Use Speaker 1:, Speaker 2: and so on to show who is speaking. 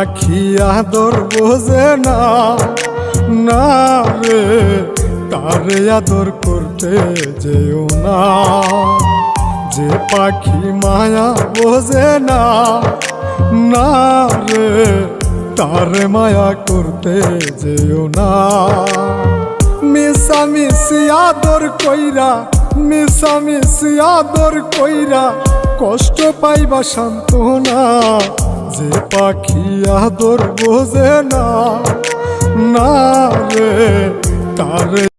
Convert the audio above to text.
Speaker 1: পাখি আদর বোঝে না, না রে তারে আদর করতে যেও না। যে পাখি মায়া বোঝে না, না রে তারে মায়া করতে যেও না। মিশামিশি আদর কইরা, মিশামিশি আদর কইরা কষ্ট পাইবা সান্ত্বনা। যে পাখি আদর বোঝে না, না রে তারে